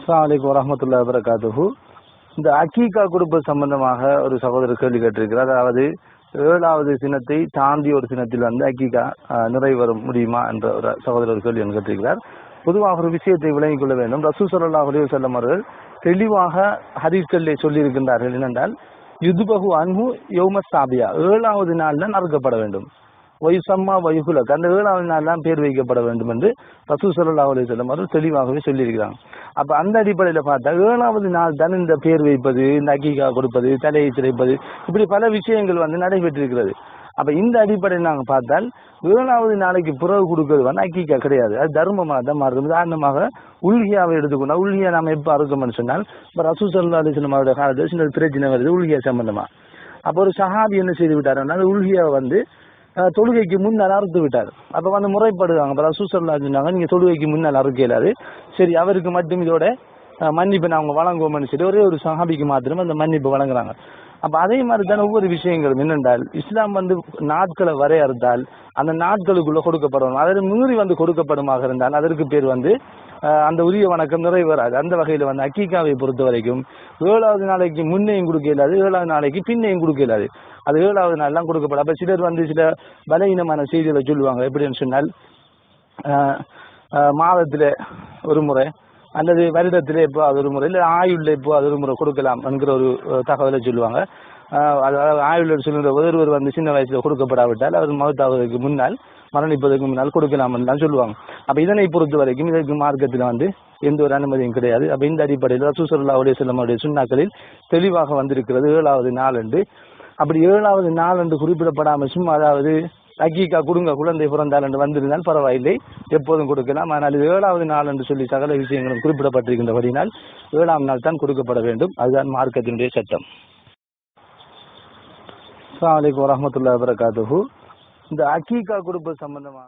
அஸ்ஸலாமு அலைக்கும் வரஹ்மத்துல்லாஹி வபரகாத்துஹு. இந்த அகீகா குடும்ப சம்பந்தமாக ஒரு சகோதரர் கேள்வி கேட்டிருக்கிறார். அதாவது 7வது சினத்தை தாண்டி ஒரு சினத்தில் வந்து அகீகா நிறைவேற முடியுமா என்ற ஒரு சகோதரர் கேள்வி கேட்டிருக்கிறார். பொதுவாக ஒரு விஷயத்தை விளங்கிக் கொள்ள வேண்டும். ரசூல் ஸல்லல்லாஹு அலைஹி வஸல்லம் அவர்கள் தெளிவாக ஹதீஸ்களிலே சொல்லியிருக்கின்றார்கள். என்னென்றால் யுதுபஹு அன்ஹு யௌம ஸாபியா, 7வது நாள் தான் அறுக்கப்பட வேண்டும். வயுசம்மா வயுகுலக், அந்த 7வது நாள் தான் பேர் வைக்கப்பட வேண்டும் என்று ரசூல் ஸல்லல்லாஹு அலைஹி வஸல்லம் அவர்கள் தெளிவாகவே சொல்லியிருக்கிறாங்க. அப்ப அந்த அடிப்படையில் பார்த்தா 7வது நாள் தான் இந்த பேர் வைப்பது, இந்த அகீகா கொடுப்பது, தலையை சிறைப்பது, இப்படி பல விஷயங்கள் வந்து நடைபெற்றிருக்கிறது. அப்ப இந்த அடிப்படையில் நாங்கள் பார்த்தால் 7வது நாளைக்கு பிறகு கொடுக்கிறது வந்து அகீகா கிடையாது. அது தர்மமாக தான் மாறும். உதாரணமாக உல்ஹியாவை எடுத்துக்கொண்டா, உல்ஹியா நாம எப்ப அறுக்கணும்னு சொன்னால், இப்ப ரசூல் ஸல்லல்லாஹு அலைஹி வஸல்லம் அவருடைய காலத்தில் சில பிரச்சனை வருது உல்ஹியா சம்பந்தமா. அப்ப ஒரு சஹாபி என்ன செய்து விட்டாருன்னா, அந்த உல்ஹியாவை வந்து தொழுகைக்கு முன்னால் அறுத்து விட்டார். அப்ப வந்து முறைப்படுவாங்க. அப்ப ரசூல் ஸல்லல்லாஹு அலைஹி வஸல்லம் சொன்னாங்க, நீங்க தொழுகைக்கு முன்னால் அறுக்க இயலாது, சரி அவருக்கு மட்டும் இதோட மன்னிப்பு நாங்கள் வழங்குவோம்னு சொல்லி ஒரே ஒரு சஹாபிக்கு மாத்திரம் அந்த மன்னிப்பு வழங்குறாங்க. அப்ப அதே மாதிரி தான் ஒவ்வொரு விஷயங்களும் என்னென்றால், இஸ்லாம் வந்து நாட்களை வரையறுத்தால் அந்த நாட்களுக்குள்ள கொடுக்கப்படணும். அதற்கு மீறி வந்து கொடுக்கப்படுமாக இருந்தால் அதற்கு பேர் வந்து அந்த உரிய வணக்கம் நிறைவேறாது. அந்த வகையில் வந்து அக்கீகாவை பொறுத்த வரைக்கும் 7வது நாளைக்கு முன்னையும் கொடுக்க இயலாது, 7வது நாளைக்கு பின்னையும் கொடுக்க இயலாது. அது 7வது நாள் தான் கொடுக்கப்படும். அப்ப சிலர் வந்து சில பலவீனமான செய்திகளை சொல்லுவாங்க. எப்படின்னு சொன்னால், மாதத்துல ஒரு முறை அல்லது வருடத்திலே இப்போ அது ஒரு முறை, இல்லை ஆயுள்ல இப்போ அது ஒரு முறை கொடுக்கலாம் என்கிற ஒரு தகவலை சொல்லுவாங்க. அதாவது ஆயுள் சொல்லுகிற ஒருவர் வந்து சின்ன வயசுல கொடுக்கப்படாவிட்டால் அவர் மௌத்தாவதற்கு முன்னால், மரணிப்பதற்கு முன்னால் கொடுக்கலாம் தான் சொல்லுவாங்க. அப்ப இதனை பொறுத்த வரைக்கும் இதற்கு மார்க்கத்தில் வந்து எந்த ஒரு அனுமதியும் கிடையாது. அப்ப இந்த அடிப்படையில் ரசூல் ஸல்லல்லாஹு அலைஹி வஸல்லம் அவருடைய சுன்னாக்களில் தெளிவாக வந்திருக்கிறது 7வது நாள் என்று. அப்படி 7வது நாள் என்று குறிப்பிடப்படாமல் சும்மா அதாவது அக்கீகா கொடுங்க குழந்தை பிறந்தால் என்று வந்திருந்தால் பரவாயில்லை, எப்போதும் கொடுக்கலாம். ஆனால் 7வது நாள் என்று சொல்லி சகல விஷயங்களும் குறிப்பிடப்பட்டிருக்கின்றபடினால் 7ஆம் நாள் தான் கொடுக்கப்பட வேண்டும். அதுதான் மார்க்கத்தினுடைய சட்டம். அஸ்ஸலாமு அலைக்கும் வரஹ்மத்துல்லாஹி வபரகாத்துஹு. இந்த அக்கீகா குடும்ப சம்பந்தமாக